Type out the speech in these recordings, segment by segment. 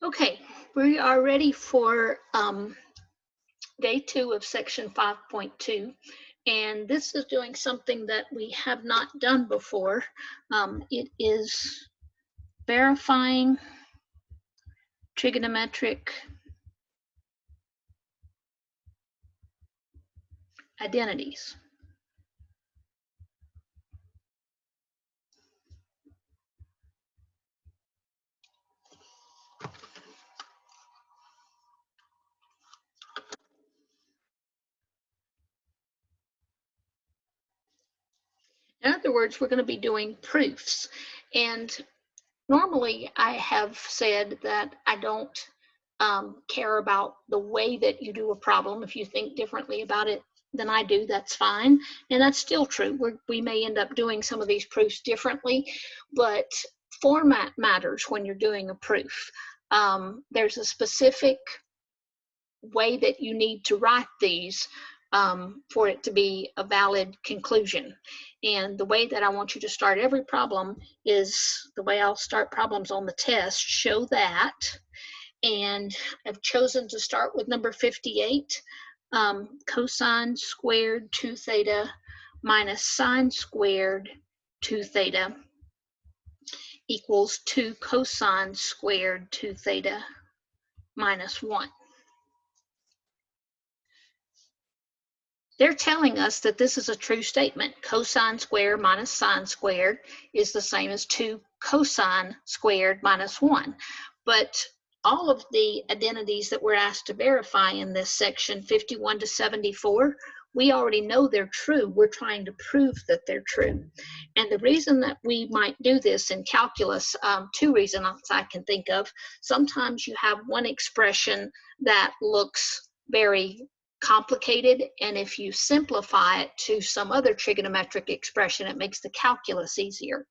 Okay, we are ready for day 2 of section 5.2, and this is doing something that we have not done before. It is verifying trigonometric identities. In other words, we're going to be doing proofs. And normally I have said that I don't care about the way that you do a problem. If you think differently about it than I do, that's fine. And that's still true. We may end up doing some of these proofs differently, but format matters when you're doing a proof. There's a specific way that you need to write these for it to be a valid conclusion. And the way that I want you to start every problem is the way I'll start problems on the test. Show that. And I've chosen to start with number 58, cosine squared 2 theta minus sine squared 2 theta equals 2 cosine squared 2 theta minus 1. They're telling us that this is a true statement. Cosine squared minus sine squared is the same as 2 cosine squared minus 1. But all of the identities that we're asked to verify in this section, 51 to 74, we already know they're true. We're trying to prove that they're true. And the reason that we might do this in calculus, two reasons I can think of. Sometimes you have one expression that looks very complicated, and if you simplify it to some other trigonometric expression, it makes the calculus easier.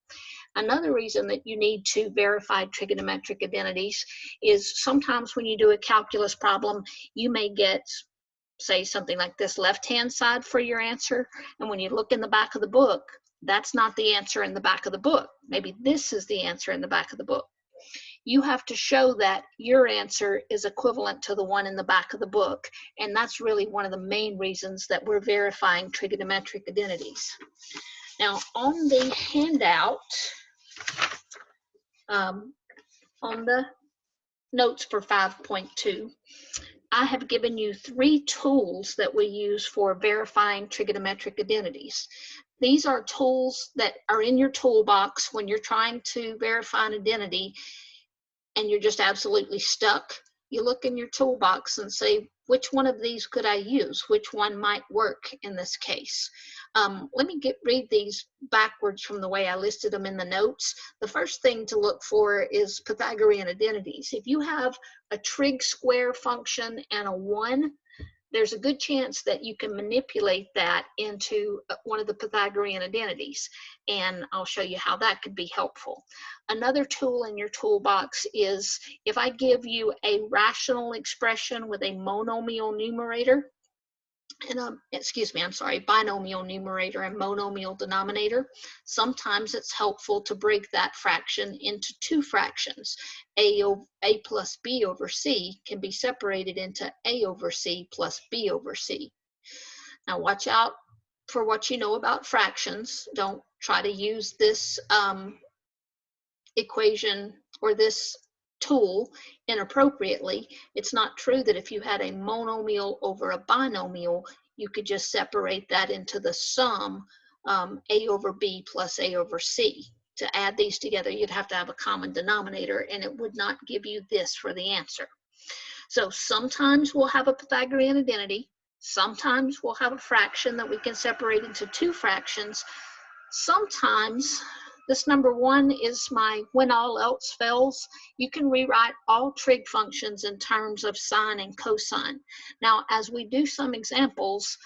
Another reason that you need to verify trigonometric identities is sometimes when you do a calculus problem, you may get, say, something like this left-hand side for your answer, and when you look in the back of the book, that's not the answer in the back of the book. Maybe this is the answer in the back of the book. You have to show that your answer is equivalent to the one in the back of the book. And that's really one of the main reasons that we're verifying trigonometric identities. Now, on the handout, on the notes for 5.2, I have given you 3 tools that we use for verifying trigonometric identities. These are tools that are in your toolbox when you're trying to verify an identity and you're just absolutely stuck. You look in your toolbox and say, which one of these could I use? Which one might work in this case? Let me read these backwards from the way I listed them in the notes. The first thing to look for is Pythagorean identities. If you have a trig square function and a 1, there's a good chance that you can manipulate that into one of the Pythagorean identities. And I'll show you how that could be helpful. Another tool in your toolbox is if I give you a rational expression with a monomial numerator, and binomial numerator and monomial denominator, sometimes it's helpful to break that fraction into 2 fractions. A plus b over c can be separated into a over c plus b over c. Now watch out for what you know about fractions. Don't try to use this equation or this tool inappropriately. It's not true that if you had a monomial over a binomial, you could just separate that into the sum, a over b plus a over c. To add these together, you'd have to have a common denominator, and it would not give you this for the answer. So sometimes we'll have a Pythagorean identity. Sometimes we'll have a fraction that we can separate into 2 fractions. Sometimes this number 1 is my when all else fails. You can rewrite all trig functions in terms of sine and cosine. Now, as we do some examples,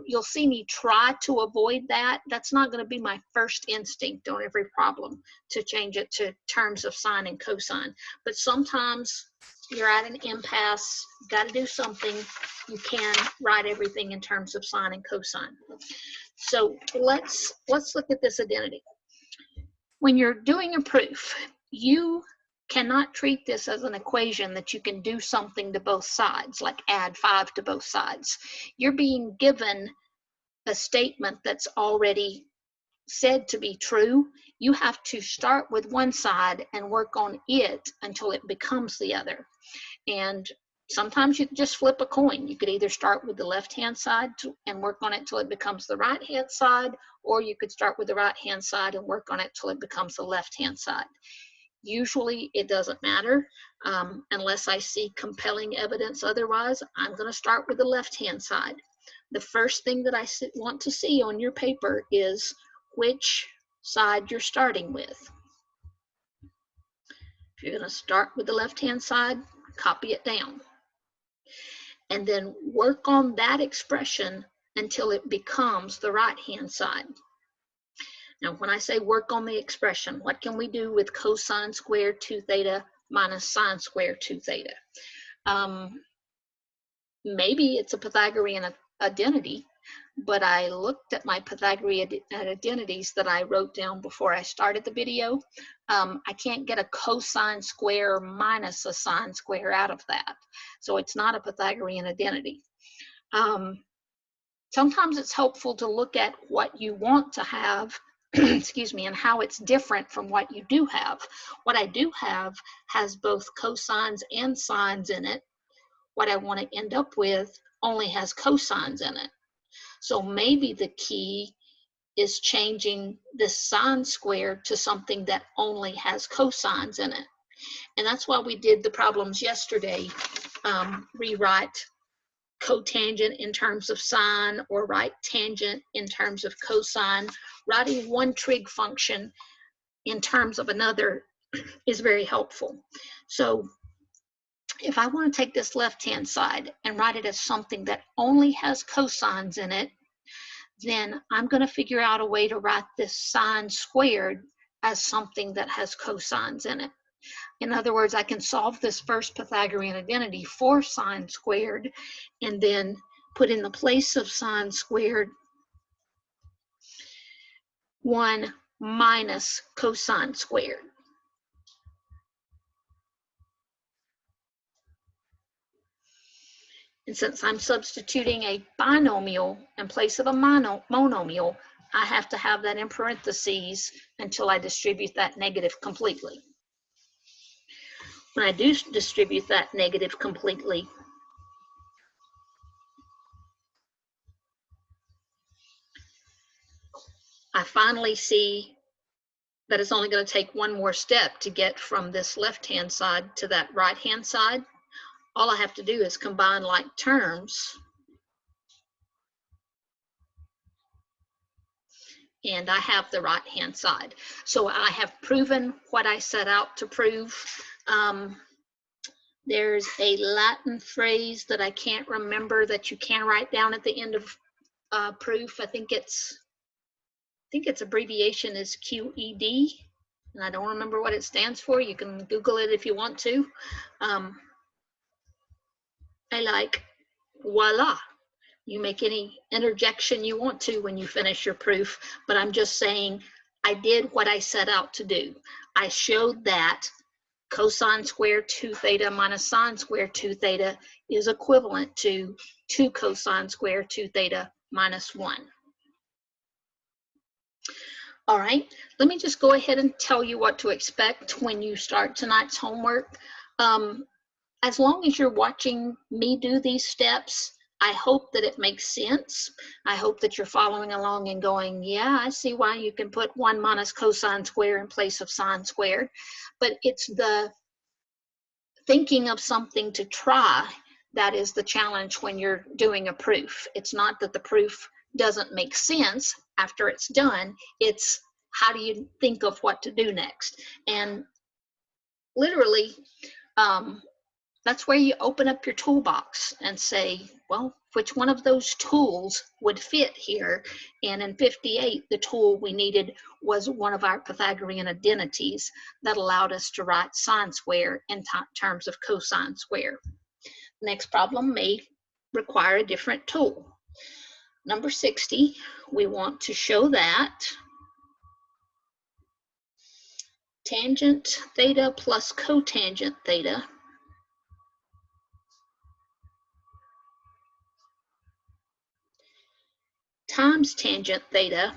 you'll see me try to avoid that. That's not going to be my first instinct on every problem to change it to terms of sine and cosine. But sometimes you're at an impasse, got to do something. You can write everything in terms of sine and cosine. So let's look at this identity. When you're doing a proof, you cannot treat this as an equation that you can do something to both sides, like add 5 to both sides. You're being given a statement that's already said to be true. You have to start with one side and work on it until it becomes the other. And sometimes you can just flip a coin. You could either start with the left-hand side and work on it till it becomes the right-hand side, or you could start with the right-hand side and work on it till it becomes the left-hand side. Usually it doesn't matter unless I see compelling evidence otherwise. I'm going to start with the left-hand side. The first thing that I want to see on your paper is which side you're starting with. If you're going to start with the left-hand side, copy it down. And then work on that expression until it becomes the right-hand side. Now, when I say work on the expression, what can we do with cosine squared 2 theta minus sine squared 2 theta? Maybe it's a Pythagorean identity, but I looked at my Pythagorean identities that I wrote down before I started the video. I can't get a cosine square minus a sine square out of that. So it's not a Pythagorean identity. Sometimes it's helpful to look at what you want to have, excuse me, and how it's different from what you do have. What I do have has both cosines and sines in it. What I want to end up with only has cosines in it. So maybe the key is changing this sine squared to something that only has cosines in it. And that's why we did the problems yesterday. Rewrite cotangent in terms of sine, or write tangent in terms of cosine. Writing one trig function in terms of another is very helpful. So if I want to take this left-hand side and write it as something that only has cosines in it, then I'm going to figure out a way to write this sine squared as something that has cosines in it. In other words, I can solve this first Pythagorean identity for sine squared and then put in the place of sine squared 1 minus cosine squared. And since I'm substituting a binomial in place of a monomial, I have to have that in parentheses until I distribute that negative completely. When I do distribute that negative completely, I finally see that it's only going to take one more step to get from this left-hand side to that right-hand side. All I have to do is combine like terms, and I have the right-hand side. So I have proven what I set out to prove. There's a Latin phrase that I can't remember that you can write down at the end of proof. I think its abbreviation is QED, and I don't remember what it stands for. You can Google it if you want to. I like voila. You make any interjection you want to when you finish your proof, but I'm just saying I did what I set out to do. I showed that cosine squared 2 theta minus sine squared 2 theta is equivalent to 2 cosine squared 2 theta minus 1. All right, let me just go ahead and tell you what to expect when you start tonight's homework. As long as you're watching me do these steps, I hope that it makes sense. I hope that you're following along and going, yeah, I see why you can put 1 minus cosine square in place of sine squared. But it's the thinking of something to try that is the challenge when you're doing a proof. It's not that the proof doesn't make sense after it's done. It's how do you think of what to do next? And literally, that's where you open up your toolbox and say, well, which one of those tools would fit here? And in 58, the tool we needed was one of our Pythagorean identities that allowed us to write sine square in terms of cosine square. The next problem may require a different tool. Number 60, we want to show that tangent theta plus cotangent theta times tangent theta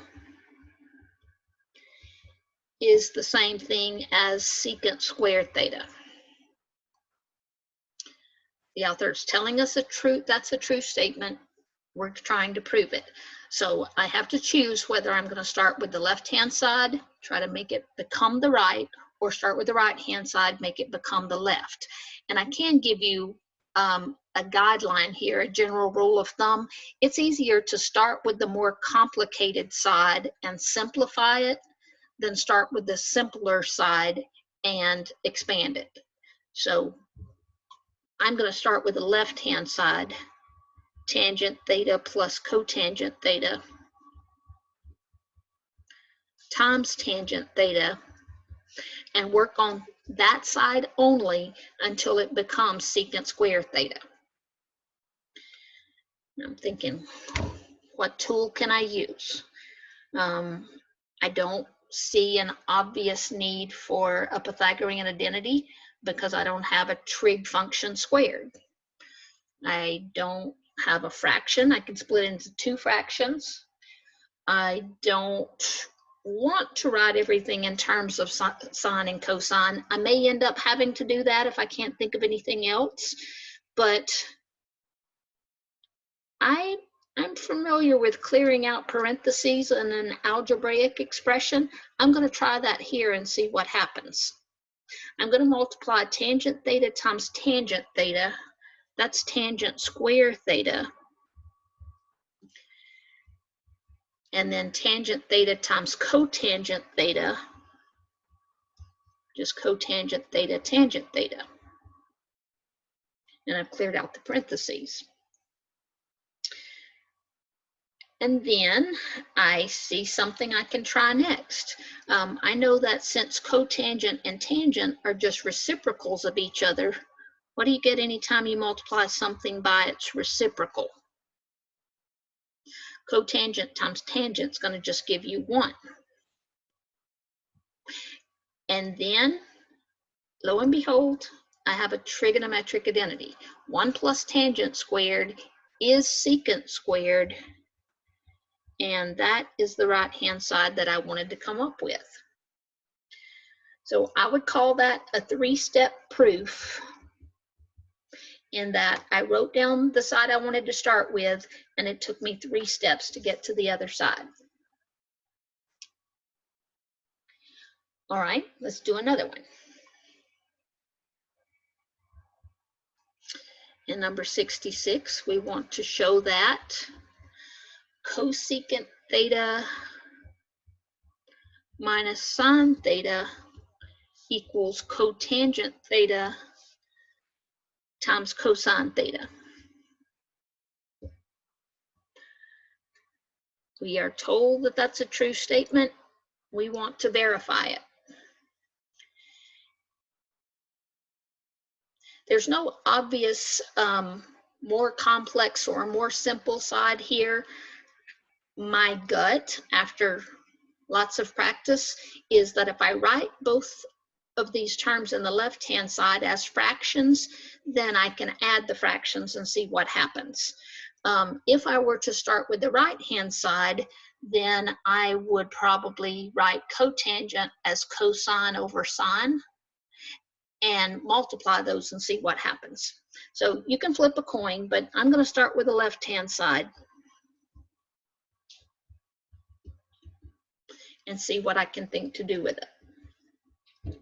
is the same thing as secant squared theta. The author is telling us a truth. That's a true statement. We're trying to prove it. So I have to choose whether I'm going to start with the left-hand side, try to make it become the right, or start with the right-hand side, make it become the left. And I can give you a guideline here, a general rule of thumb. It's easier to start with the more complicated side and simplify it than start with the simpler side and expand it. So I'm going to start with the left-hand side, tangent theta plus cotangent theta times tangent theta, and work on that side only until it becomes secant squared theta. I'm thinking, what tool can I use? I don't see an obvious need for a Pythagorean identity because I don't have a trig function squared. I don't have a fraction. I can split into two fractions. I don't want to write everything in terms of sine and cosine. I may end up having to do that if I can't think of anything else, but I'm familiar with clearing out parentheses in an algebraic expression. I'm going to try that here and see what happens. I'm going to multiply tangent theta times tangent theta. That's tangent square theta. And then tangent theta times cotangent theta. Just cotangent theta, tangent theta. And I've cleared out the parentheses. And then I see something I can try next. I know that since cotangent and tangent are just reciprocals of each other, what do you get anytime you multiply something by its reciprocal? Cotangent times tangent is going to just give you 1. And then, lo and behold, I have a trigonometric identity. 1 plus tangent squared is secant squared, and that is the right-hand side that I wanted to come up with. So I would call that a 3-step proof, in that I wrote down the side I wanted to start with, and it took me 3 steps to get to the other side. All right, let's do another one. In number 66, we want to show that cosecant theta minus sine theta equals cotangent theta times cosine theta. We are told that that's a true statement. We want to verify it. There's no obvious more complex or more simple side here. My gut, after lots of practice, is that if I write both of these terms in the left-hand side as fractions, then I can add the fractions and see what happens. If I were to start with the right-hand side, then I would probably write cotangent as cosine over sine and multiply those and see what happens. So you can flip a coin, but I'm going to start with the left-hand side and see what I can think to do with it.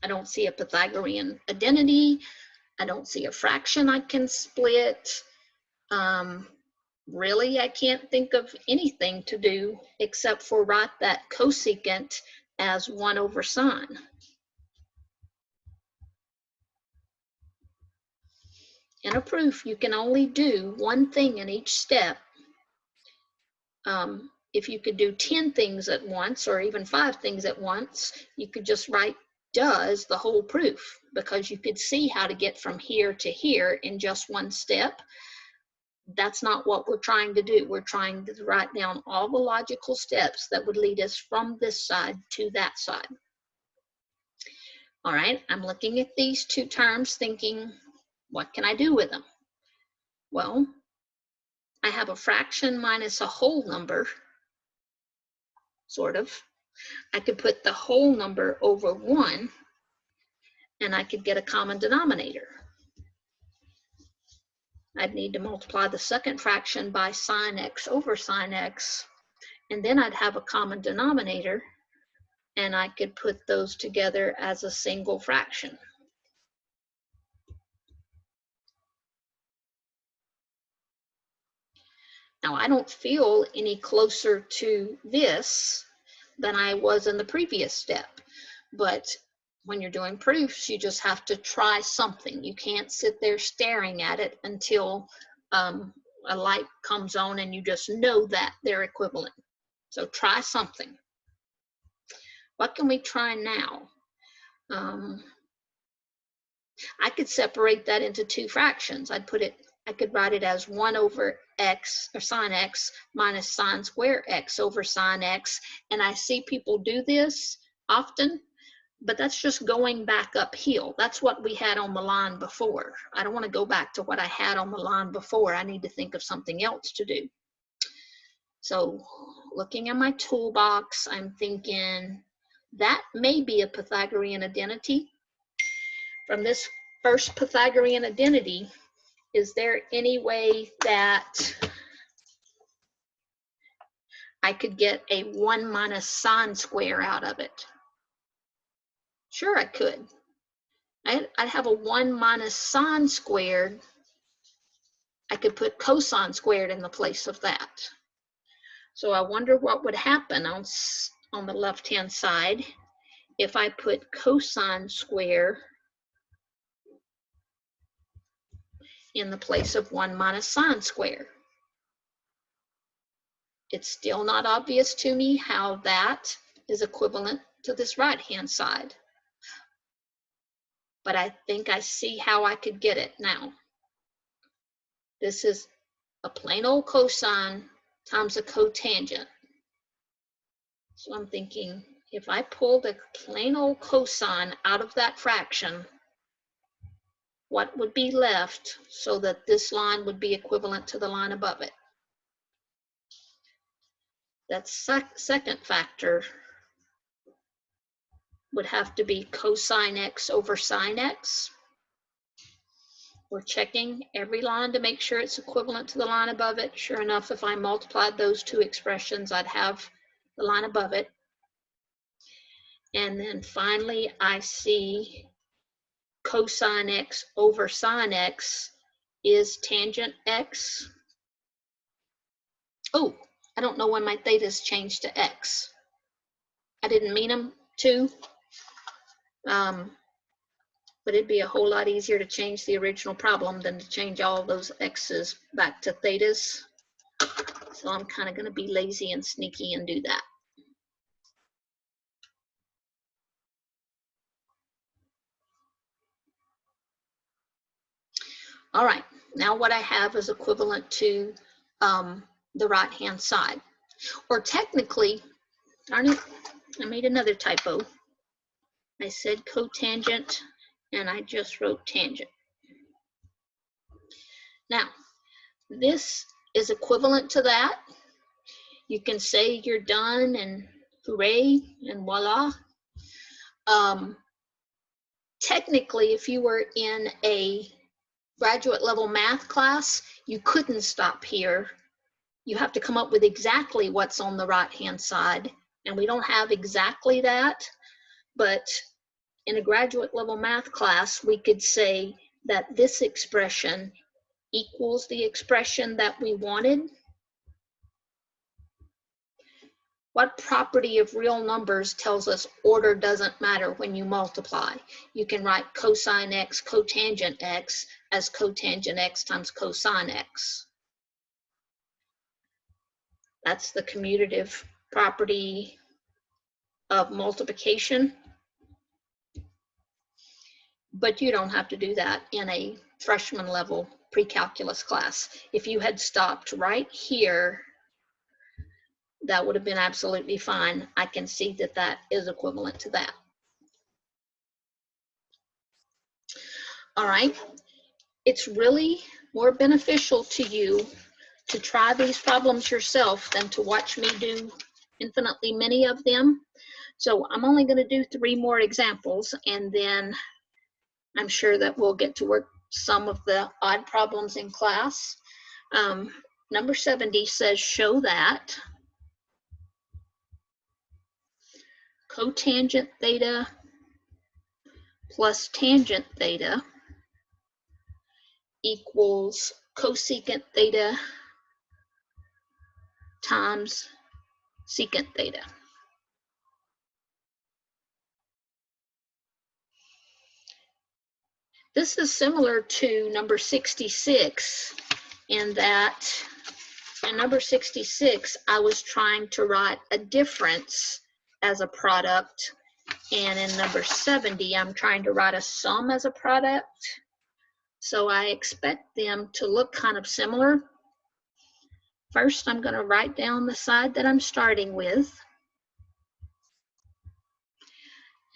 I don't see a Pythagorean identity. I don't see a fraction I can split. Really, I can't think of anything to do except for write that cosecant as 1 over sine. In a proof, you can only do one thing in each step. If you could do 10 things at once, or even 5 things at once, you could just write does the whole proof, because you could see how to get from here to here in just one step. That's not what we're trying to do. We're trying to write down all the logical steps that would lead us from this side to that side. All right, I'm looking at these two terms thinking, what can I do with them? Well, I have a fraction minus a whole number, sort of. I could put the whole number over 1, and I could get a common denominator. I'd need to multiply the second fraction by sine x over sine x, and then I'd have a common denominator, and I could put those together as a single fraction. Now, I don't feel any closer to this than I was in the previous step, but when you're doing proofs, you just have to try something. You can't sit there staring at it until a light comes on and you just know that they're equivalent. So try something. What can we try now? I could separate that into two fractions. I could write it as 1 over x, or sine x, minus sine square x over sine x. And I see people do this often, but that's just going back uphill. That's what we had on the line before. I don't want to go back to what I had on the line before. I need to think of something else to do. So looking at my toolbox, I'm thinking that may be a Pythagorean identity. From this first Pythagorean identity, is there any way that I could get a 1 minus sine square out of it? Sure, I could. I'd have a 1 minus sine squared. I could put cosine squared in the place of that. So I wonder what would happen on the left-hand side if I put cosine square in the place of 1 minus sine square. It's still not obvious to me how that is equivalent to this right-hand side. But I think I see how I could get it now. This is a plain old cosine times a cotangent. So I'm thinking, if I pull the plain old cosine out of that fraction, what would be left so that this line would be equivalent to the line above it? That second factor would have to be cosine x over sine x. We're checking every line to make sure it's equivalent to the line above it. Sure enough, if I multiplied those two expressions, I'd have the line above it. And then finally, I see cosine x over sine x is tangent x. Oh, I don't know when my thetas changed to x. I didn't mean them to, but it'd be a whole lot easier to change the original problem than to change all those x's back to thetas. So I'm kind of going to be lazy and sneaky and do that. All right, now what I have is equivalent to the right-hand side. Or technically, darn it, I made another typo. I said cotangent, and I just wrote tangent. Now, this is equivalent to that. You can say you're done, and hooray, and voila. Technically, if you were in a graduate level math class, you couldn't stop here. You have to come up with exactly what's on the right-hand side, and we don't have exactly that, but in a graduate level math class, we could say that this expression equals the expression that we wanted. What property of real numbers tells us order doesn't matter when you multiply? You can write cosine x cotangent x as cotangent x times cosine x. That's the commutative property of multiplication. But you don't have to do that in a freshman level pre-calculus class. If you had stopped right here, that would have been absolutely fine. I can see that that is equivalent to that. All right. It's really more beneficial to you to try these problems yourself than to watch me do infinitely many of them. So I'm only going to do 3 more examples, and then I'm sure that we'll get to work some of the odd problems in class. Number 70 says, show that cotangent theta plus tangent theta equals cosecant theta times secant theta. This is similar to number 66 in that in number 66, I was trying to write a difference as a product, and in number 70, I'm trying to write a sum as a product. So I expect them to look kind of similar. First, I'm going to write down the side that I'm starting with.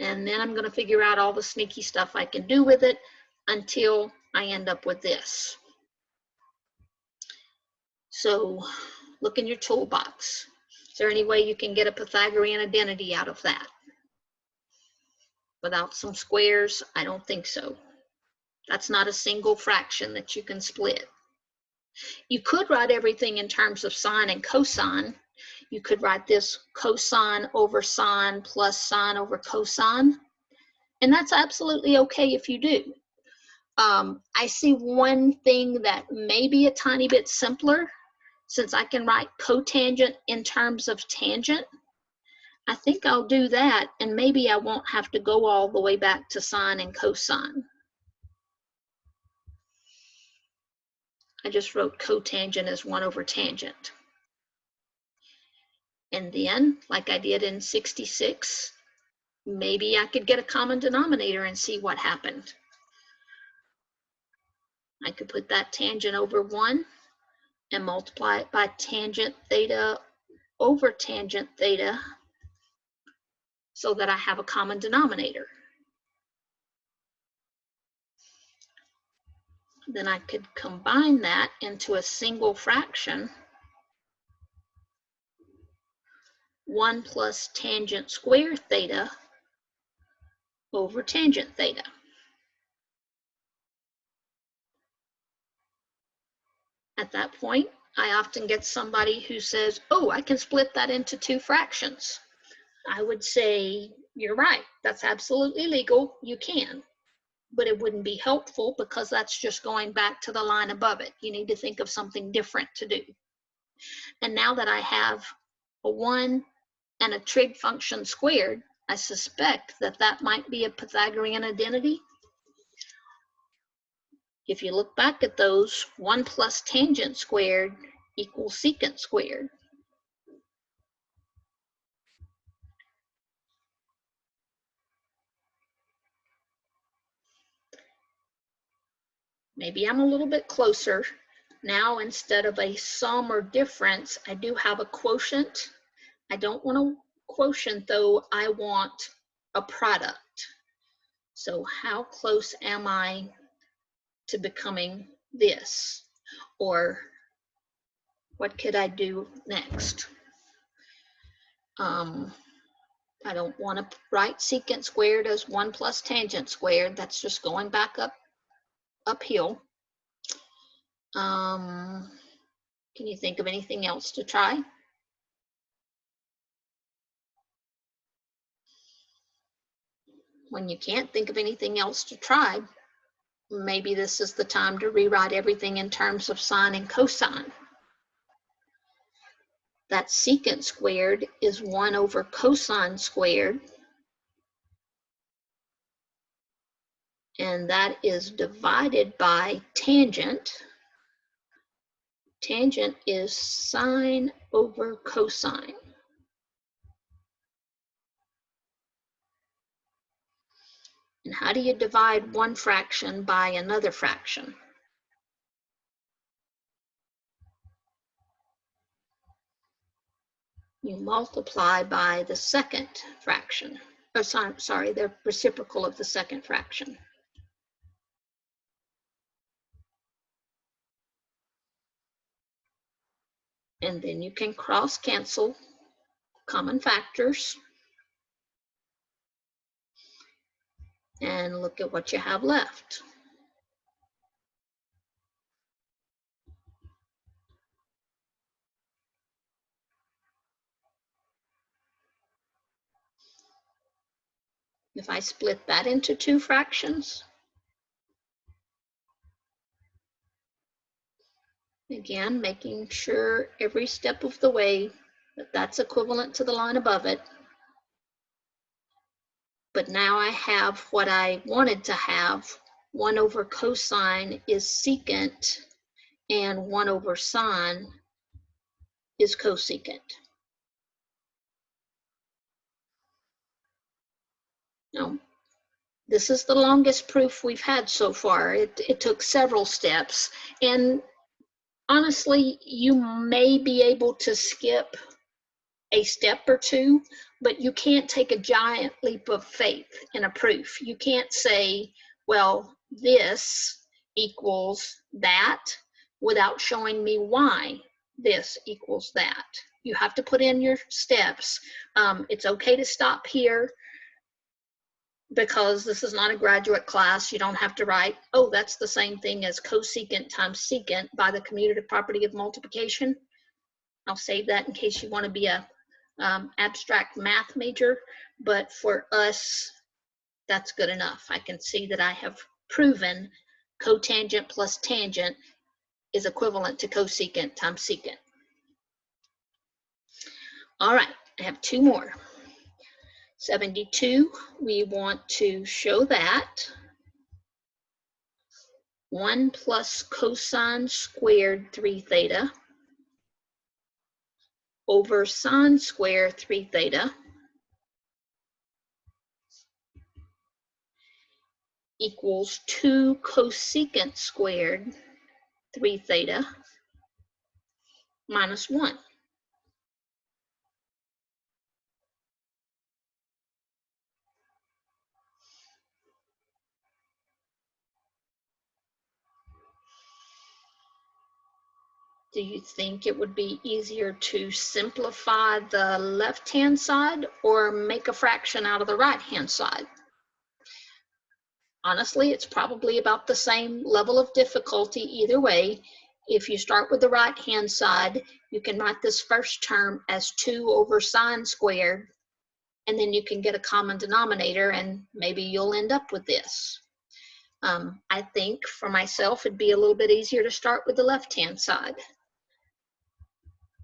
And then I'm going to figure out all the sneaky stuff I can do with it until I end up with this. So look in your toolbox. Is there any way you can get a Pythagorean identity out of that? Without some squares, I don't think so. That's not a single fraction that you can split. You could write everything in terms of sine and cosine. You could write this cosine over sine plus sine over cosine, and that's absolutely okay if you do. I see one thing that may be a tiny bit simpler, since I can write cotangent in terms of tangent. I think I'll do that, and maybe I won't have to go all the way back to sine and cosine. I just wrote cotangent as 1 over tangent. And then, like I did in 66, maybe I could get a common denominator and see what happened. I could put that tangent over 1 and multiply it by tangent theta over tangent theta so that I have a common denominator. Then I could combine that into a single fraction, 1 plus tangent square theta over tangent theta. At that point, I often get somebody who says, oh, I can split that into 2 fractions. I would say, you're right, that's absolutely legal, you can. But it wouldn't be helpful because that's just going back to the line above it. You need to think of something different to do. And now that I have a 1 and a trig function squared, I suspect that that might be a Pythagorean identity. If you look back at those, 1 plus tangent squared equals secant squared. Maybe I'm a little bit closer. Now, instead of a sum or difference, I do have a quotient. I don't want a quotient, though. I want a product. So how close am I to becoming this? Or what could I do next? I don't want to write secant squared as 1 plus tangent squared. That's just going back uphill. Can you think of anything else to try? When you can't think of anything else to try, maybe this is the time to rewrite everything in terms of sine and cosine. That secant squared is 1 over cosine squared, and that is divided by tangent. Tangent is sine over cosine. And how do you divide one fraction by another fraction? You multiply by the second fraction. Or sorry, the reciprocal of the second fraction. And then you can cross cancel common factors and look at what you have left. If I split that into two fractions, again, making sure every step of the way that that's equivalent to the line above it. But now I have what I wanted to have. 1 over cosine is secant, and 1 over sine is cosecant. Now, this is the longest proof we've had so far. It took several steps, and honestly, you may be able to skip a step or two, but you can't take a giant leap of faith in a proof. You can't say, well, this equals that without showing me why this equals that. You have to put in your steps. It's okay to stop here because this is not a graduate class. You don't have to write, oh, that's the same thing as cosecant times secant by the commutative property of multiplication. I'll save that in case you want to be a abstract math major, but for us, that's good enough. I can see that I have proven cotangent plus tangent is equivalent to cosecant times secant. All right, I have two more. 72, we want to show that 1 plus cosine squared 3 theta over sine squared 3 theta equals 2 cosecant squared 3 theta minus 1. Do you think it would be easier to simplify the left-hand side or make a fraction out of the right-hand side? Honestly, it's probably about the same level of difficulty either way. If you start with the right-hand side, you can write this first term as 2 over sine squared, and then you can get a common denominator, and maybe you'll end up with this. I think for myself, it'd be a little bit easier to start with the left-hand side.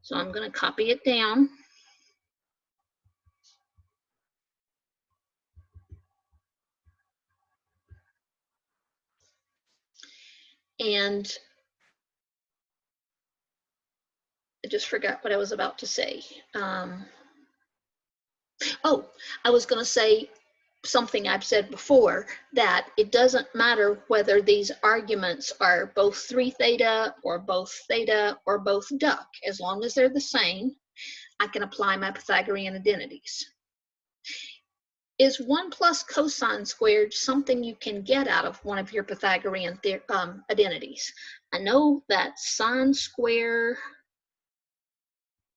So I'm going to copy it down. And I just forgot what I was about to say. Oh, I was going to say something I've said before, that it doesn't matter whether these arguments are both 3 theta or both theta or both duck. As long as they're the same, I can apply my Pythagorean identities. Is 1 plus cosine squared something you can get out of one of your Pythagorean identities? I know that sine square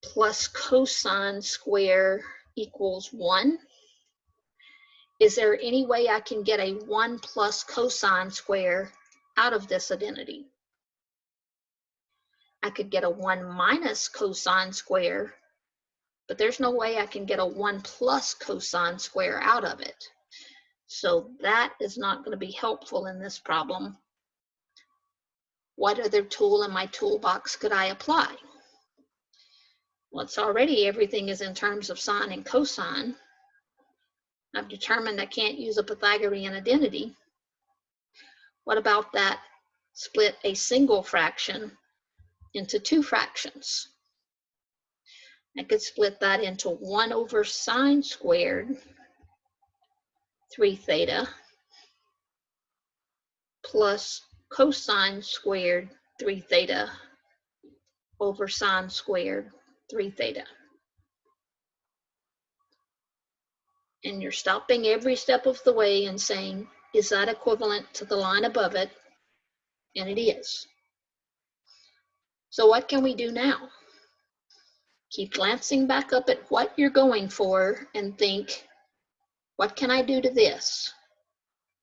plus cosine square equals 1. Is there any way I can get a 1 plus cosine square out of this identity? I could get a 1 minus cosine square, but there's no way I can get a 1 plus cosine square out of it. So that is not going to be helpful in this problem. What other tool in my toolbox could I apply? Well, it's already everything is in terms of sine and cosine. I've determined I can't use a Pythagorean identity. What about that split a single fraction into two fractions? I could split that into 1 over sine squared 3 theta plus cosine squared 3 theta over sine squared 3 theta. And you're stopping every step of the way and saying, is that equivalent to the line above it? And it is. So what can we do now? Keep glancing back up at what you're going for and think, what can I do to this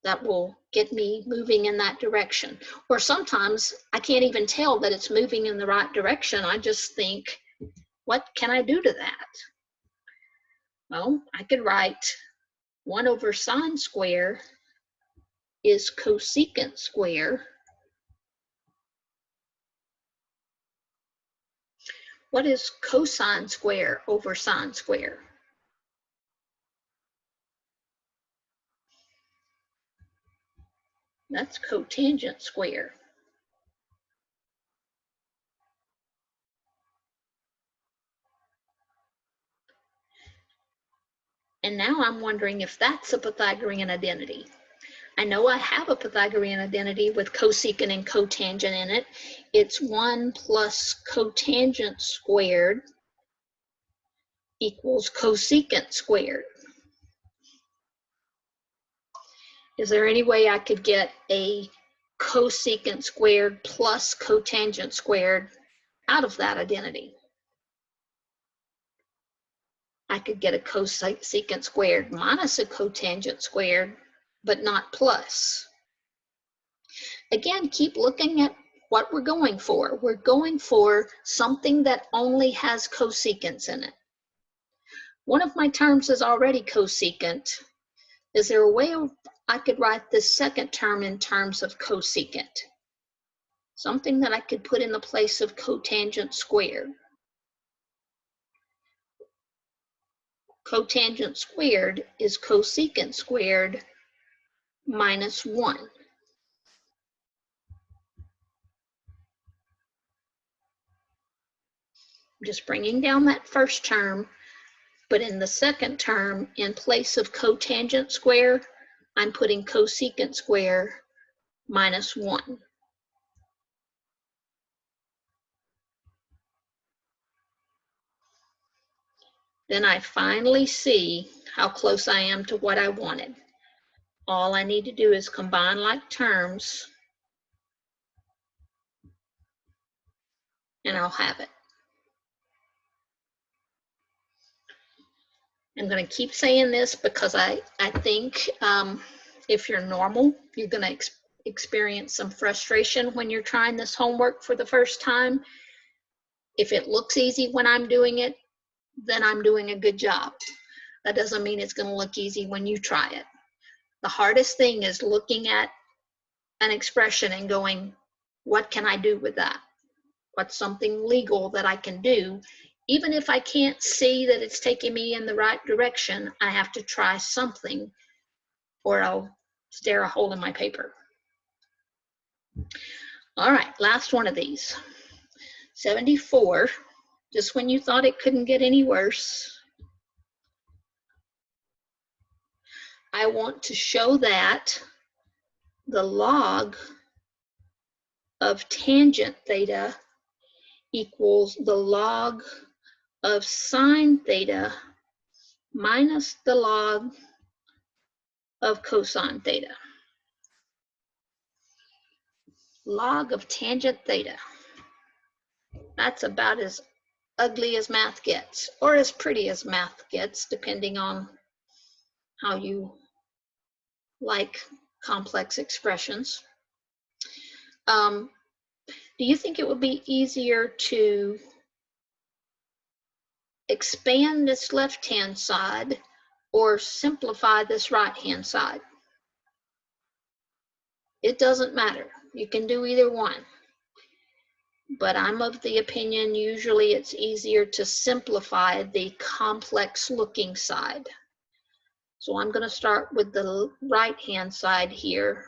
that will get me moving in that direction? Or sometimes I can't even tell that it's moving in the right direction. I just think, what can I do to that? Well, I could write 1 over sine square is cosecant square. What is cosine square over sine square? That's cotangent square. And now I'm wondering if that's a Pythagorean identity. I know I have a Pythagorean identity with cosecant and cotangent in it. It's 1 plus cotangent squared equals cosecant squared. Is there any way I could get a cosecant squared plus cotangent squared out of that identity? I could get a cosecant squared minus a cotangent squared, but not plus. Again, keep looking at what we're going for. We're going for something that only has cosecants in it. One of my terms is already cosecant. Is there a way I could write this second term in terms of cosecant? Something that I could put in the place of cotangent squared. Cotangent squared is cosecant squared minus 1. I'm just bringing down that first term, but in the second term, in place of cotangent square, I'm putting cosecant square minus 1. Then I finally see how close I am to what I wanted. All I need to do is combine like terms, and I'll have it. I'm going to keep saying this because I think if you're normal, you're going to experience some frustration when you're trying this homework for the first time. If it looks easy when I'm doing it, then I'm doing a good job. That doesn't mean it's going to look easy when you try it. The hardest thing is looking at an expression and going, what can I do with that? What's something legal that I can do? Even if I can't see that it's taking me in the right direction, I have to try something or I'll stare a hole in my paper. All right, last one of these. 74, just when you thought it couldn't get any worse. I want to show that the log of tangent theta equals the log of sine theta minus the log of cosine theta. Log of tangent theta. That's about as ugly as math gets, or as pretty as math gets, depending on how you like complex expressions. Do you think it would be easier to expand this left-hand side or simplify this right-hand side? It doesn't matter. You can do either one. But I'm of the opinion usually it's easier to simplify the complex looking side. So I'm going to start with the right-hand side here.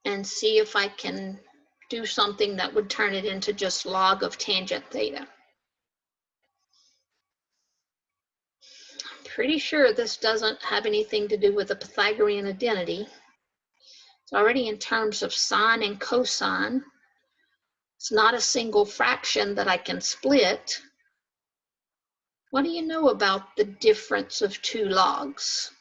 And see if I can do something that would turn it into just log of tangent theta. I'm pretty sure this doesn't have anything to do with the Pythagorean identity. It's already in terms of sine and cosine. It's not a single fraction that I can split. What do you know about the difference of two logs?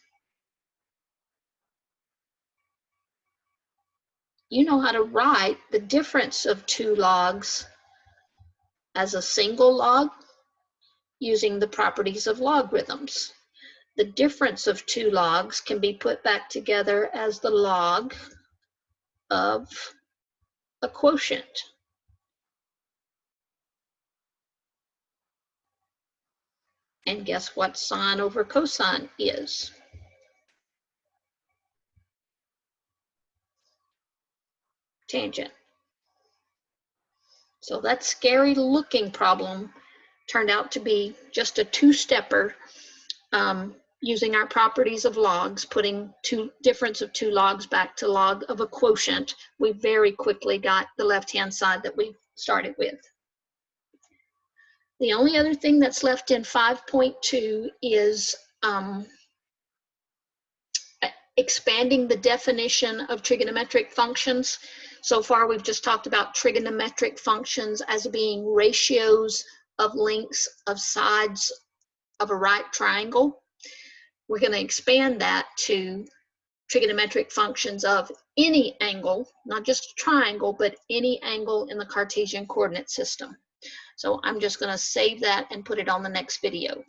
you know how to write the difference of two logs as a single log using the properties of logarithms. The difference of two logs can be put back together as the log of a quotient. And guess what sine over cosine is? Tangent. So that scary looking problem turned out to be just a two-stepper, using our properties of logs, putting difference of two logs back to log of a quotient. We very quickly got the left-hand side that we started with. The only other thing that's left in 5.2 is expanding the definition of trigonometric functions. So far, we've just talked about trigonometric functions as being ratios of lengths of sides of a right triangle. We're going to expand that to trigonometric functions of any angle, not just a triangle, but any angle in the Cartesian coordinate system. So I'm just going to save that and put it on the next video.